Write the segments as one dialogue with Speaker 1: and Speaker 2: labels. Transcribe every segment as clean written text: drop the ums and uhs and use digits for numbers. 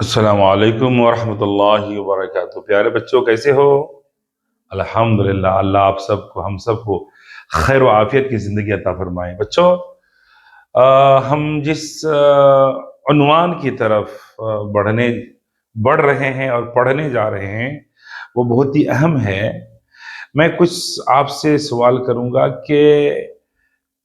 Speaker 1: अस्सलाम वालेकुम वरहमतुल्लाहि वबरकातुहू। प्यारे बच्चों, कैसे हो? अल्हम्दुलिल्लाह। अल्लाह आप सबको, हम सबको खैर व आफियत की ज़िंदगी अता फरमाए। बच्चों, हम जिस उन्वान की तरफ बढ़ रहे हैं और पढ़ने जा रहे हैं, वो बहुत ही अहम है। मैं कुछ आपसे सवाल करूँगा कि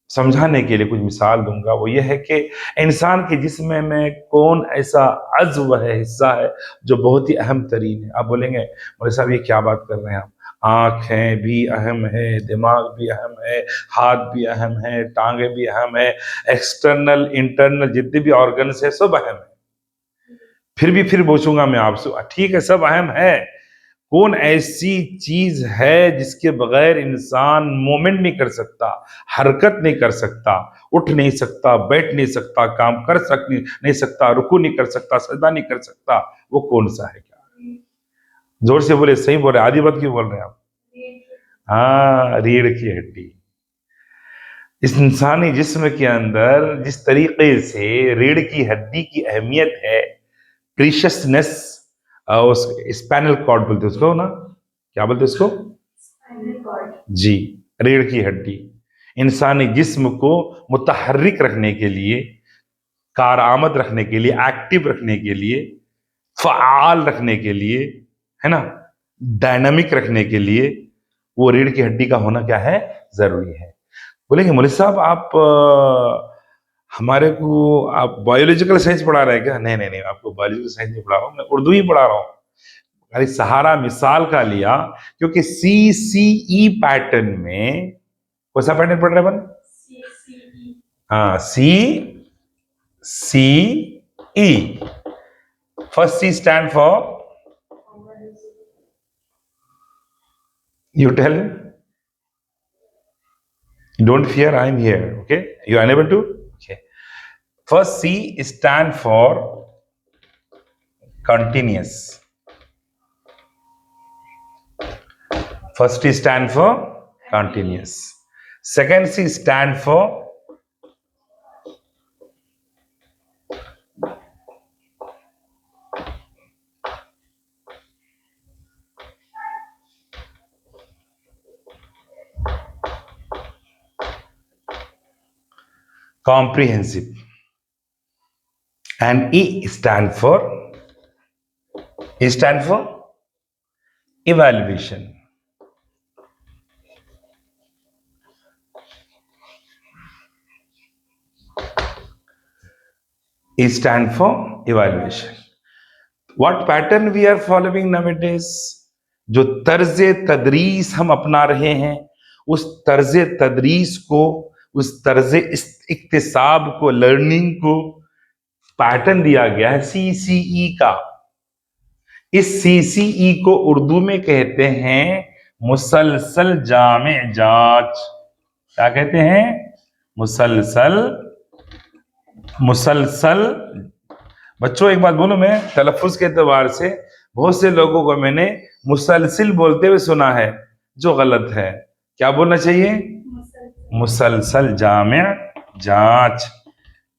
Speaker 1: समझाने के लिए कुछ मिसाल दूंगा। वो ये है कि इंसान के जिस्म में कौन ऐसा अज़्व है, हिस्सा है जो बहुत ही अहम तरीन है। आप बोलेंगे मौलवी साहब ये क्या बात कर रहे हैं आप? आँखें भी अहम है, दिमाग भी अहम है, हाथ भी अहम है, टांगे भी अहम है, एक्सटर्नल इंटरनल जितने भी ऑर्गन्स है सब अहम है। फिर पूछूंगा मैं आपसे, ठीक है सब अहम है, कौन ऐसी चीज है जिसके बगैर इंसान मूवमेंट नहीं कर सकता, हरकत नहीं कर सकता, उठ नहीं सकता, बैठ नहीं सकता, काम कर नहीं सकता, रुकू नहीं कर सकता, सजदा नहीं कर सकता? वो कौन सा है? क्या? जोर से बोले, सही बोल रहे, आधी बात क्यों बोल रहे हैं आप? हाँ, रीढ़ की हड्डी। इस इंसानी जिस्म के अंदर जिस तरीके से रीढ़ की हड्डी की अहमियत है, प्रीशियसनेस, उस स्पाइनल कॉर्ड बोलते हैं उसको ना, क्या बोलते हैं उसको? जी, रीढ़ की हड्डी इंसानी जिस्म को मुतहर्रिक रखने के लिए, कारआमद रखने के लिए, एक्टिव रखने के लिए, फ़आल रखने के लिए, है ना, डायनामिक रखने के लिए वो रीढ़ की हड्डी का होना क्या है? जरूरी है। बोलेंगे मौलवी साहब आप हमारे को आप बायोलॉजिकल साइंस पढ़ा रहे हैं क्या? नहीं नहीं नहीं, आपको बायोलॉजिकल साइंस नहीं पढ़ा रहा हूँ, मैं उर्दू ही पढ़ा रहा हूँ। खाली सहारा मिसाल का लिया, क्योंकि CCE पैटर्न में कौन सा पैटर्न पढ़ रहे हैं अपन? हाँ, CCE। First C stand for, you tell him, don't fear, I am here. Okay, you are unable to? Okay, first C stand for continuous. First C stand for continuous. Second C stand for comprehensive, and E stand for evaluation. E stand for evaluation. What pattern we are following nowadays? जो तर्ज तदरीस हम अपना रहे हैं, उस तर्ज तदरीस को, उस तर्ज इक्तिसाब को, लर्निंग को पैटर्न दिया गया है CCE का। इस CCE को उर्दू में कहते हैं मुसलसल जामे जाच। क्या कहते हैं? मुसलसल मुसलसल। बच्चों एक बात बोलो, मैं तलफ़ुज़ के एतबार से बहुत से लोगों को मैंने मुसलसिल बोलते हुए सुना है, जो गलत है। क्या बोलना चाहिए? मुसलसल जामिया जांच।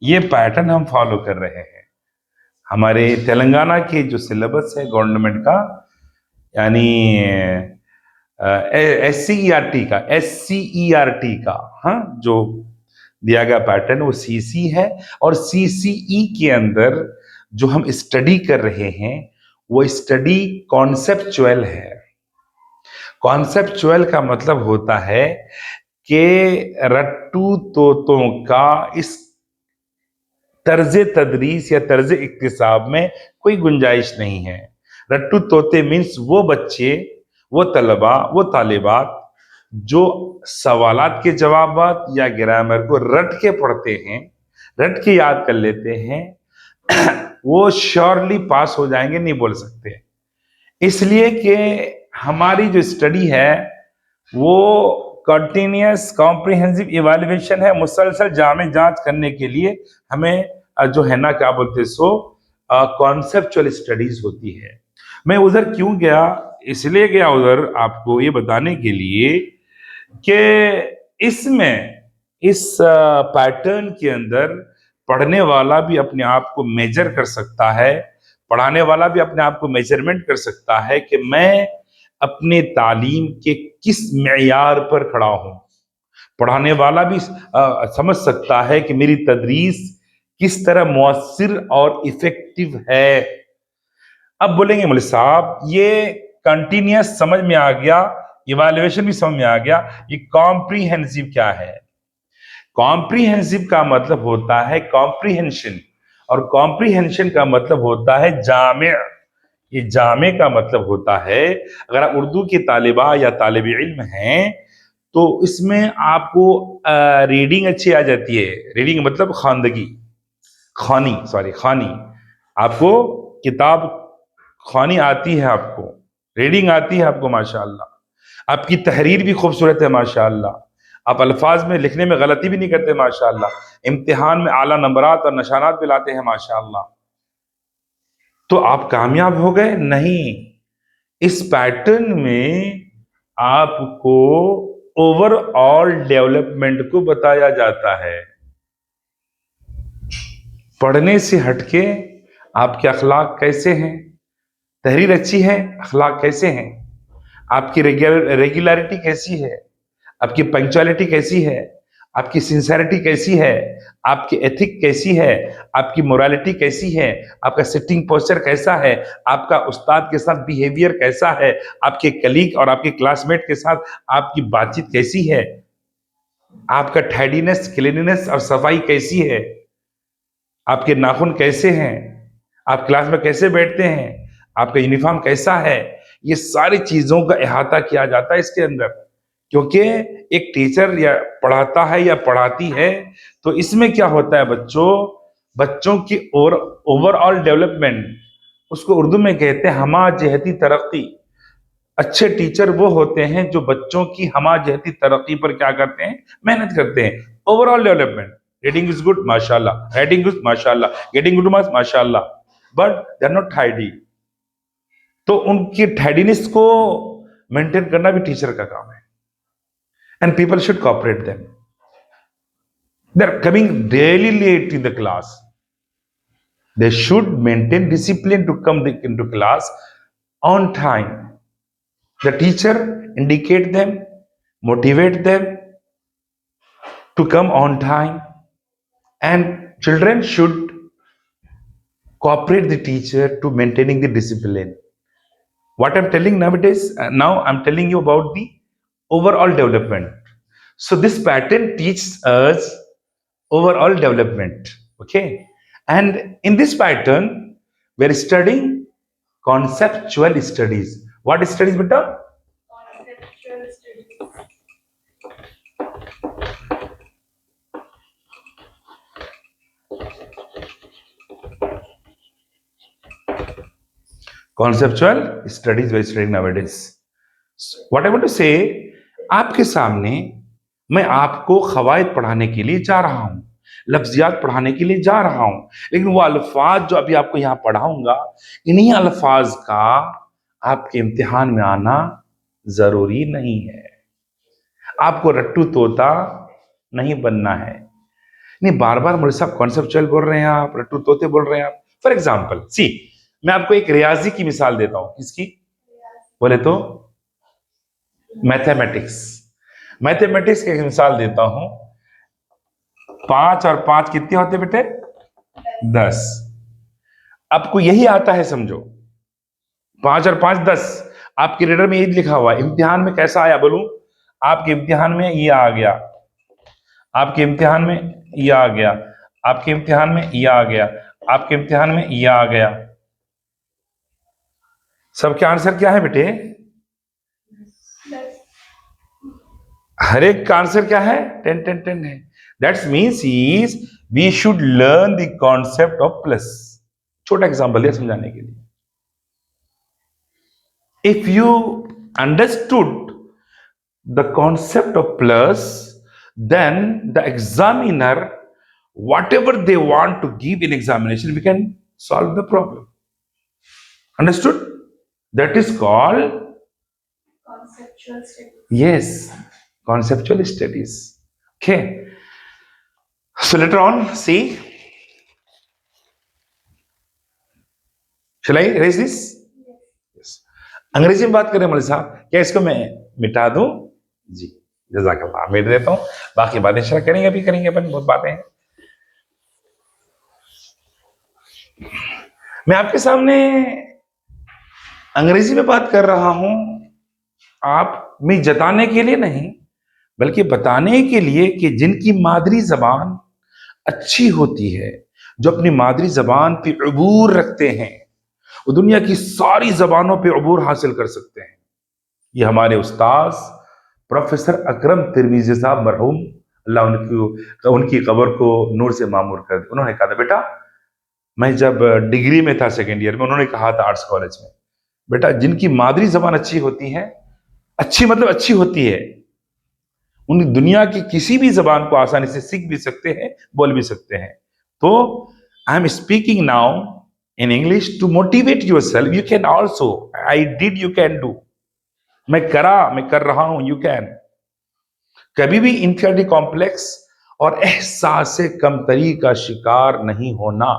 Speaker 1: ये पैटर्न हम फॉलो कर रहे हैं। हमारे तेलंगाना के जो सिलेबस है गवर्नमेंट का, यानी SCERT का, हाँ, जो दिया गया पैटर्न वो CC है। और CCE के अंदर जो हम स्टडी कर रहे हैं वो स्टडी कॉन्सेप्चुअल है। कॉन्सेप्चुअल का मतलब होता है कि रट्टू तोतों का इस तर्ज तदरीस या तर्ज इक्तिसाब में कोई गुंजाइश नहीं है। रट्टू तोते मीन्स वो बच्चे, वो तलबा, वो तालिबात जो सवालात के जवाबात या ग्रामर को रट के पढ़ते हैं, रट के याद कर लेते हैं, वो श्योरली पास हो जाएंगे, नहीं बोल सकते। इसलिए कि हमारी जो स्टडी है वो कंटिन्यूस कॉम्प्रिहेंसिव इवैल्यूएशन है। मुसलसल जामे जांच करने के लिए हमें जो है ना, क्या बोलते हैं सो, कॉन्सेप्चुअल स्टडीज होती है। मैं उधर क्यों गया? इसलिए गया उधर आपको ये बताने के लिए कि इसमें, इस पैटर्न के अंदर पढ़ने वाला भी अपने आप को मेजर कर सकता है, पढ़ाने वाला भी अपने आप को मेजरमेंट कर सकता है कि मैं अपने तालीम के किस मेयार पर खड़ा हूं। पढ़ाने वाला भी समझ सकता है कि मेरी तदरीस किस तरह मुअस्सिर और इफेक्टिव है। अब बोलेंगे मौलवी साहब ये कंटिन्यूस समझ में आ गया, इवैल्यूएशन भी समझ में आ गया, ये कॉम्प्रीहेंसिव क्या है? कॉम्प्रीहेंसिव का मतलब होता है कॉम्प्रीहेंशन, और कॉम्प्रीहेंशन का मतलब होता है जामे। ये जामे का मतलब होता है, अगर आप उर्दू के तालिबा या तालिब इल्म हैं तो इसमें आपको रीडिंग अच्छी आ जाती है। रीडिंग मतलब खानदगी, खानी, सॉरी खानी, आपको किताब खानी आती है, आपको रीडिंग आती है आपको, माशाअल्लाह। आपकी तहरीर भी खूबसूरत है माशाअल्लाह, आप अल्फाज में लिखने में गलती भी नहीं करते माशाअल्लाह, इम्तिहान में आला नंबरात और निशानात भी लाते हैं माशाअल्लाह। तो आप कामयाब हो गए? नहीं, इस पैटर्न में आपको ओवरऑल डेवलपमेंट को बताया जाता है। पढ़ने से हटके आपके अखलाक कैसे हैं, तहरीर अच्छी है, अखलाक कैसे हैं, आपकी रेगुलरिटी कैसी है, आपकी पंक्चुअलिटी कैसी है, आपकी सिंसेरिटी कैसी है, आपकी एथिक कैसी है, आपकी मोरालिटी कैसी है, आपका सिटिंग पोस्चर कैसा है, आपका उस्ताद के साथ बिहेवियर कैसा है, आपके कलीग और आपके क्लासमेट के साथ आपकी बातचीत कैसी है, आपका टाइडीनेस, क्लीनिनेस और सफाई कैसी है, आपके नाखून कैसे हैं, आप क्लास में कैसे बैठते हैं, आपका यूनिफॉर्म कैसा है, ये सारी चीजों का अहाता किया जाता है इसके अंदर। क्योंकि एक टीचर या पढ़ाता है या पढ़ाती है तो इसमें क्या होता है बच्चों, बच्चों की ओवरऑल डेवलपमेंट, उसको उर्दू में कहते हैं हमा जहती तरक्की। अच्छे टीचर वो होते हैं जो बच्चों की हमा जहती तरक्की पर क्या करते हैं, मेहनत करते हैं। Overall development, reading is good माशाल्लाह, राइटिंग गुड माशाल्लाह, गेटिंग गुड मार्क्स माशाल्लाह, but they are not tidy. तो उनकी टाइडीनेस को मेंटेन करना भी टीचर का काम है, and people should cooperate them. They are coming daily late in the class, they should maintain discipline to come into class on time. The teacher indicate them, motivate them to come on time, and children should cooperate the teacher to maintaining the discipline. What I'm telling nowadays, now I'm telling you about the overall development. So this pattern teaches us overall development, okay? And in this pattern we're studying conceptual studies. What studies beta?
Speaker 2: Conceptual studies.
Speaker 1: Conceptual studies we're studying nowadays. So what I want to say, आपके सामने मैं आपको खवायद पढ़ाने के लिए जा रहा हूं, लफ्जियात पढ़ाने के लिए जा रहा हूं, लेकिन वो अल्फाज जो अभी आपको यहां पढ़ाऊंगा, इन्हीं अल्फाज का आपके इम्तिहान में आना जरूरी नहीं है। आपको रट्टू तोता नहीं बनना है। नहीं, बार बार मुझे साहब कॉन्सेप्चुअल बोल रहे हैं आप, रट्टू तोते बोल रहे हैं आप। फॉर एग्जाम्पल सी, मैं आपको एक रियाजी की मिसाल देता हूं। किसकी बोले तो? मैथमेटिक्स। मैथमेटिक्स की एक मिसाल देता हूं। 5 और 5 कितने होते बेटे? 10। आपको यही आता है समझो, 5 और 5 10। आपके रीडर में यही लिखा हुआ है। इम्तिहान में कैसा आया बोलूं? आपके इम्तिहान में ये आ गया, आपके इम्तिहान में ये आ गया, आपके इम्तिहान में ये आ गया, आपके इम्तिहान में ये आ गया। सबके आंसर क्या है बेटे? हर एक का आंसर क्या है? 10 10 10 है। That's means is we should learn the concept of plus. छोटा एग्जांपल दिया समझाने के लिए। If you understood the concept of plus, then the examiner, whatever they want to give in examination, we can solve the problem. Understood? That is called,
Speaker 2: Conceptual studies.
Speaker 1: yes, conceptual studies. Okay. So later on, see, Shall I erase this? Yes. अंग्रेजी में बात करें मौलवी साहब, क्या इसको मैं मिटा दूं? जी, जज़ाकल्लाह, मिटा देता हूं। बाकी बातें इंशाल्लाह करेंगे, अभी करेंगे अपन, बहुत बातें हैं। मैं आपके सामने अंग्रेजी में बात कर रहा हूं, आप में जताने के लिए नहीं, बल्कि बताने के लिए कि जिनकी मादरी जबान अच्छी होती है, जो अपनी मादरी जबान पे अबूर रखते हैं, वो दुनिया की सारी जबानों पे अबूर हासिल कर सकते हैं। ये हमारे उस्ताद प्रोफेसर अकरम तिरमिजी साहब मरहूम, अल्लाह उनकी कब्र को नूर से मामूर कर दे। उन्होंने कहा था, बेटा मैं जब डिग्री में था सेकेंड ईयर में, उन्होंने कहा था आर्ट्स कॉलेज में, बेटा जिनकी मादरी जबान अच्छी होती है, अच्छी मतलब अच्छी होती है, उन दुनिया की किसी भी जबान को आसानी से सीख भी सकते हैं, बोल भी सकते हैं। तो I am speaking now in English to motivate yourself, you can also, I did, you can do. मैं कर रहा हूं, यू कैन। कभी भी इंफीरियरिटी कॉम्प्लेक्स और एहसास से कमतरी का शिकार नहीं होना।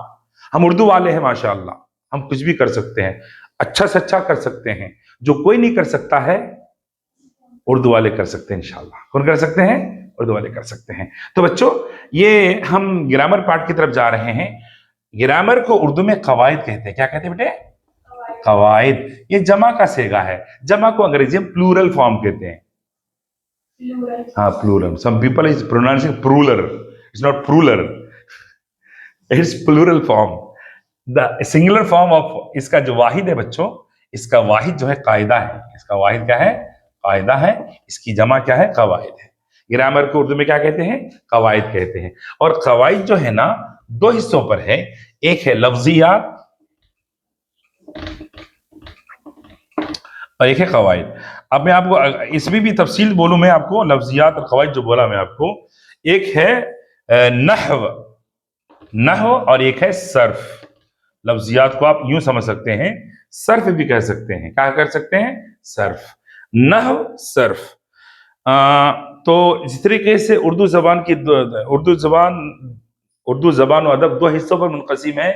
Speaker 1: हम उर्दू वाले हैं माशाअल्लाह, हम कुछ भी कर सकते हैं, अच्छा से अच्छा कर सकते हैं। जो कोई नहीं कर सकता है, उर्दू वाले कर सकते हैं इंशाअल्लाह। कौन कर सकते हैं? उर्दू वाले कर सकते हैं। तो बच्चों, ये हम ग्रामर पार्ट की तरफ जा रहे हैं। ग्रामर को उर्दू में कवायद कहते हैं। क्या कहते हैं बेटे? कवायद। ये जमा का सेगा है। जमा को अंग्रेजी में प्लूरल फॉर्म कहते हैं। हाँ, plural. Some people is pronouncing pruler, it's not pruler, it's plural form. The singular form of इसका जो वाहिद है बच्चों, इसका वाहिद जो है कायदा है। इसका वाहिद क्या है? कायदा है। इसकी जमा क्या है? कवायद है। ग्रामर को उर्दू में क्या कहते हैं? कवायद कहते हैं। और कवायद जो है ना, दो हिस्सों पर है। एक है लफ्जियात और एक है कवायद। अब मैं आपको इसमें भी तफसील बोलूं, मैं आपको लफ्जियात और कवायद जो बोला मैं आपको, एक है नहव और एक है सर्फ। लफ्जियात को आप यूं समझ सकते हैं, सर्फ भी कह सकते हैं। क्या कर सकते हैं? सर्फ, नहव, सर्फ। तो इस तरीके से उर्दू जबान और अदब दो हिस्सों पर मुनक़सिम है।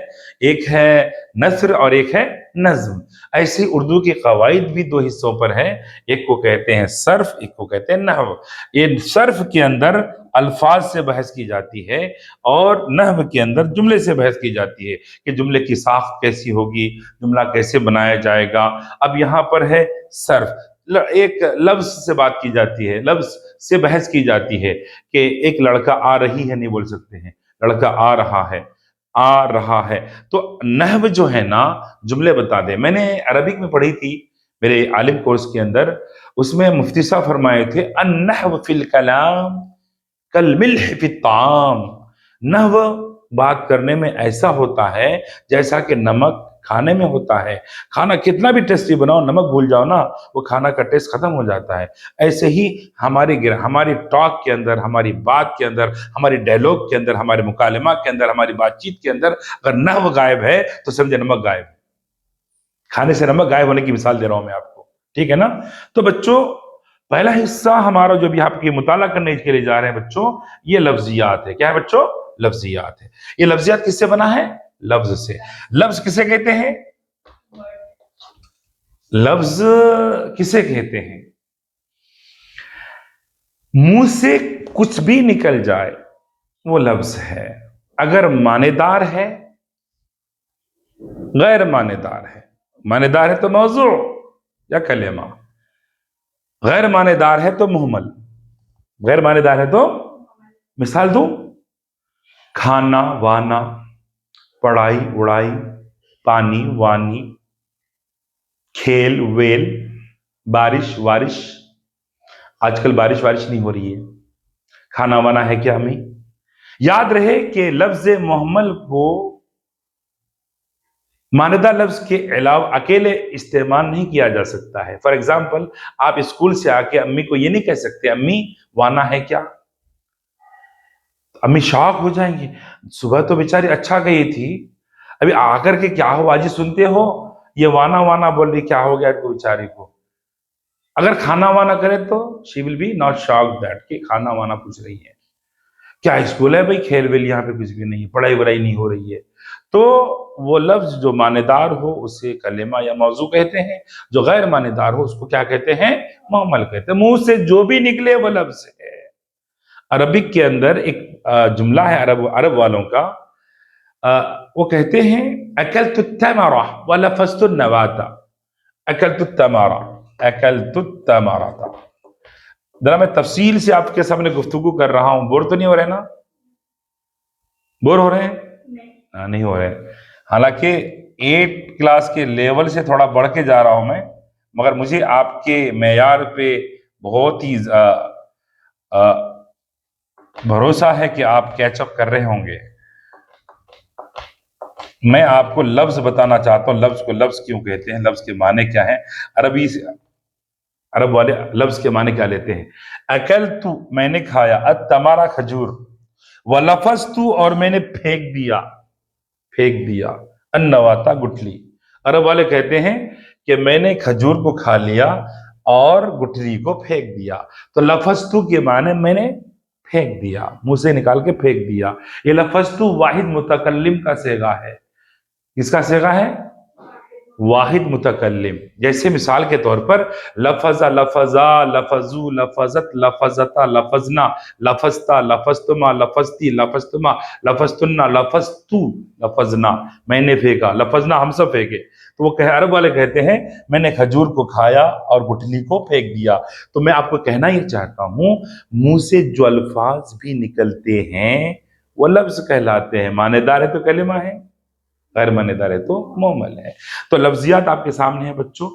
Speaker 1: एक है नस्र और एक है नज़्म। ऐसी उर्दू की कवायद भी दो हिस्सों पर है। एक को कहते हैं सर्फ, एक को कहते हैं नहव। ये सर्फ के अंदर अल्फाज से बहस की जाती है और नहव के अंदर जुमले से बहस की जाती है कि जुमले की साख्त कैसी होगी, जुमला कैसे बनाया जाएगा। अब यहाँ पर है सर्फ, एक लफ्ज से बात की जाती है, लफ्ज से बहस की जाती है कि एक लड़का आ रही है, नहीं बोल सकते हैं, लड़का आ रहा है, आ रहा है। तो नहव जो है ना, जुमले बता दे। मैंने अरबिक में पढ़ी थी मेरे आलिम कोर्स के अंदर, उसमें मुफ्ती साहब फरमाए थे, अन्नहव फिल कलाम कल मिल्ह फित ताम। नहव बात करने में ऐसा होता है जैसा कि नमक खाने में होता है। खाना कितना भी टेस्टी बनाओ, नमक भूल जाओ ना, वो खाना का टेस्ट खत्म हो जाता है। ऐसे ही हमारी टॉक के अंदर, हमारी बात के अंदर, हमारी डायलॉग के अंदर, हमारे मुकालमा के अंदर, हमारी बातचीत के अंदर अगर नहव गायब है तो समझे नमक गायब है। खाने से नमक गायब होने की मिसाल दे रहा हूं मैं आपको, ठीक है ना। तो बच्चों, पहला हिस्सा हमारा जो भी आपकी मुताला करने के लिए जा रहे हैं बच्चों, ये लफ्जियात है। क्या है बच्चों? लफ्जियात है। ये लफ्जियात किससे बना है? लफ्ज से। लफ्ज किसे कहते हैं? लफ्ज किसे कहते हैं? मुंह से कुछ भी निकल जाए वो लफ्ज है। अगर मानेदार है, गैर मानेदार है। मानेदार है तो मौजू या कलेमा, गैर मानेदार है तो मुहमल। गैर मानेदार है तो, मिसाल दूं, खाना वाना, पढ़ाई उड़ाई, पानी वानी, खेल वेल, बारिश वारिश। आजकल बारिश वारिश नहीं हो रही है। खाना वाना है क्या? हमें याद रहे कि लफ्ज मुहम्मल को मानेदार लफ्ज के अलावा अकेले इस्तेमाल नहीं किया जा सकता है। फॉर एग्जाम्पल, आप स्कूल से आके अम्मी को ये नहीं कह सकते, अम्मी वाना है क्या? अम्मी शॉक हो जाएंगी, सुबह तो बेचारी अच्छा गई थी, अभी आकर के क्या हो बाजी, सुनते हो ये वाना वाना बोल रही, क्या हो गया इनको बेचारी को। अगर खाना वाना करे तो she will be not shock that कि खाना वाना पूछ रही है। क्या स्कूल है भाई, खेल वेल यहाँ पे कुछ भी नहीं है, पढ़ाई वढ़ाई नहीं हो रही है। तो वो लफ्ज जो मानेदार हो उसे कलेमा या मौजू कहते हैं, जो गैर मानेदार हो उसको क्या कहते हैं? मुहम्मल कहते हैं। मुंह से जो भी निकले वो लफ्ज है। अरबिक के अंदर एक जुमला है अरब वालों का, वो कहते हैं अकलतु तमरा व लफज़तु नवाता। अकलतु तमरा, अकलतु तमराता। जरा मैं तफसील से आपके सामने गुफ्तगू कर रहा हूं, बोर तो नहीं हो रहे ना? बोर हो रहे हैं?
Speaker 2: नहीं।
Speaker 1: नहीं हो रहे हैं। हालांकि 8 क्लास के लेवल से थोड़ा बढ़ के जा रहा हूं मैं, मगर मुझे आपके मेयार पे बहुत ही भरोसा है कि आप कैचअप कर रहे होंगे। मैं आपको लफ्ज बताना चाहता हूं, लफ्ज को लफ्ज क्यों कहते हैं, लफ्ज के माने क्या है। अरबी से अरब वाले लफ्ज के माने क्या लेते हैं? अकल तू, मैंने खाया, तमारा खजूर, व लफज तू, और मैंने फेंक दिया, फेंक दिया, अन्नवाता गुठली। अरब वाले कहते हैं कि मैंने खजूर को खा लिया और गुठली को फेंक दिया। तो लफस्तु के माने मैंने फेंक दिया, मुंह से निकाल के फेंक दिया। ये लफस्तु वाहिद मुतकल्लिम का सेगा है। किसका सेगा है? वाहिद मुतकल्लिम। जैसे मिसाल के तौर पर लफजा, लफजा, लफजू, लफजत, लफजता, लफजना, लफजता, लफजतुमा, लफजती, लफजतुमा, लफजतुन्ना, लफजतू, लफजना। मैंने फेंका, लफजना हम सब फेंके। तो वो अरब वाले कहते हैं मैंने खजूर को खाया और गुठली को फेंक दिया। तो मैं आपको कहना ये चाहता हूं, मुंह से जो अल्फाज भी निकलते हैं वो लफ्ज कहलाते हैं। मानेदार है तो कलिमा है, गैर मानेदार है तो मुहम्मल है। तो लफ्जियात आपके सामने है बच्चों।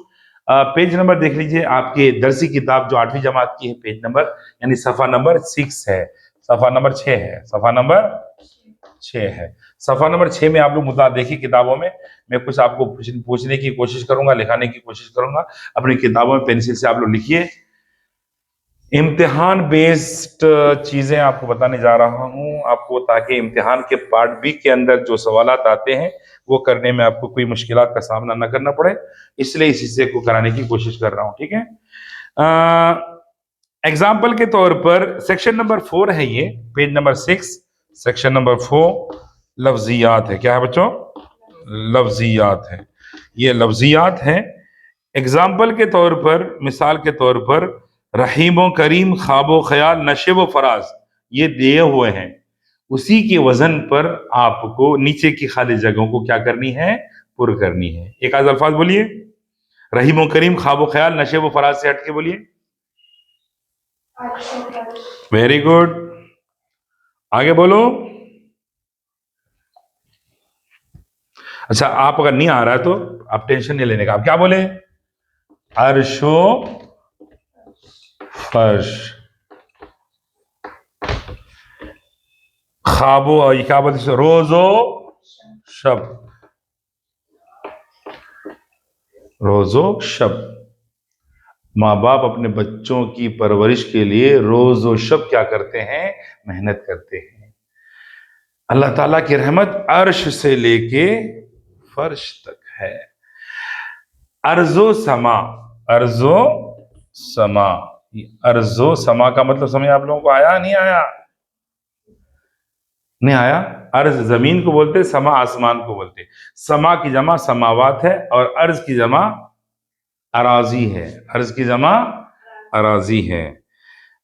Speaker 1: पेज नंबर देख लीजिए, आपके दरसी किताब जो 8वीं जमात की है, पेज नंबर यानी सफ़ा नंबर 6 है, सफ़ा नंबर 6 है, सफ़ा नंबर 6 है। सफ़ा नंबर 6 में आप लोग मुद्दा देखिए किताबों में। मैं कुछ आपको पूछने की कोशिश करूंगा, लिखाने की कोशिश करूंगा। अपनी किताबों में पेंसिल से आप लोग लिखिए। इम्तिहान बेस्ड चीजें आपको बताने जा रहा हूं आपको, ताकि इम्तिहान के पार्ट बी के अंदर जो सवालात आते हैं वो करने में आपको कोई मुश्किलात का सामना ना करना पड़े, इसलिए इस हिस्से को कराने की कोशिश कर रहा हूं। ठीक है, एग्जाम्पल के तौर पर सेक्शन नंबर 4 है ये, पेज नंबर 6, सेक्शन नंबर 4 लफ्जियात है। क्या है बच्चों? लफ्जियात है। ये लफ्जियात है। एग्जाम्पल के तौर पर, मिसाल के तौर पर, रहीम व करीम, ख्वाब ख्याल, नशे व फराज, ये दिए हुए हैं। उसी के वजन पर आपको नीचे की खाली जगहों को क्या करनी है? पुर करनी है। एक आध अल्फाज बोलिए। रहीम व करीम, ख्वाब व ख्याल, नशे व फराज से हटके बोलिए। वेरी गुड, आगे बोलो। अच्छा, आप अगर नहीं आ रहा है तो आप टेंशन नहीं लेने का। आप क्या बोले? अर्शो फर्श, ख्वाबो, क्या बोलते, रोजो शब, रोजो शब। माँ बाप अपने बच्चों की परवरिश के लिए रोजो शब क्या करते हैं? मेहनत करते हैं। अल्लाह ताला की रहमत अर्श से लेके फर्श तक है। अर्जो समा, अर्जो समा, अर्जो समा का मतलब समझ आप लोगों को आया? नहीं आया? नहीं आया? अर्ज जमीन को बोलते, समा आसमान को बोलते। समा की जमा समावात है और अर्ज की जमा अराजी है, अर्ज की जमा अराजी है।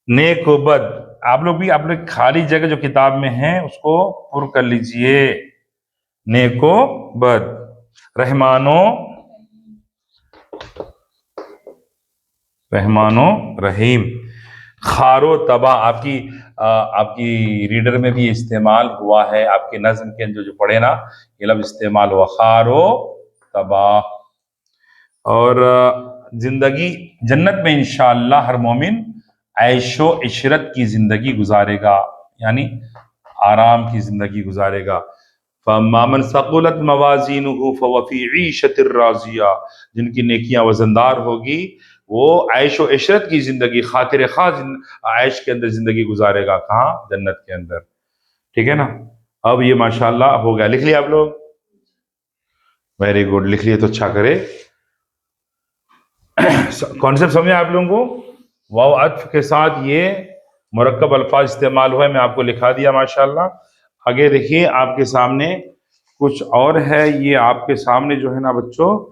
Speaker 1: नेक व बद, आप लोग भी अपने खाली जगह जो किताब में है उसको पुर कर लीजिए। नेको बद, रहमानो, रहमानो रहीम, खारो तबा, आपकी रीडर में भी इस्तेमाल हुआ है, आपके नज्म के अंदर जो पढ़े ना ये लफ्ज इस्तेमाल हुआ, खारो तबा। और जिंदगी जन्नत में इंशाअल्लाह हर मोमिन ऐशो इशरत की जिंदगी गुजारेगा, यानी आराम की जिंदगी गुजारेगा। फमामन सकुलत मवाजीनुहु फहुव फी ईशतिर राजिया, जिनकी नेकियां वजनदार होगी वो ऐशो इशरत की जिंदगी, खातिर खास ऐश के अंदर जिंदगी गुजारेगा। कहाँ? जन्नत के अंदर। ठीक है ना? अब ये माशाअल्लाह हो गया, लिख लिया आप लोग? वेरी गुड, लिख लिए तो अच्छा करे। कॉन्सेप्ट समझे आप लोगों को? वाव अत्फ के साथ ये मुरक्कब अल्फाज इस्तेमाल हुआ है, मैं आपको लिखा दिया माशाअल्लाह। आगे देखिए आपके सामने कुछ और है, ये आपके सामने जो है ना बच्चों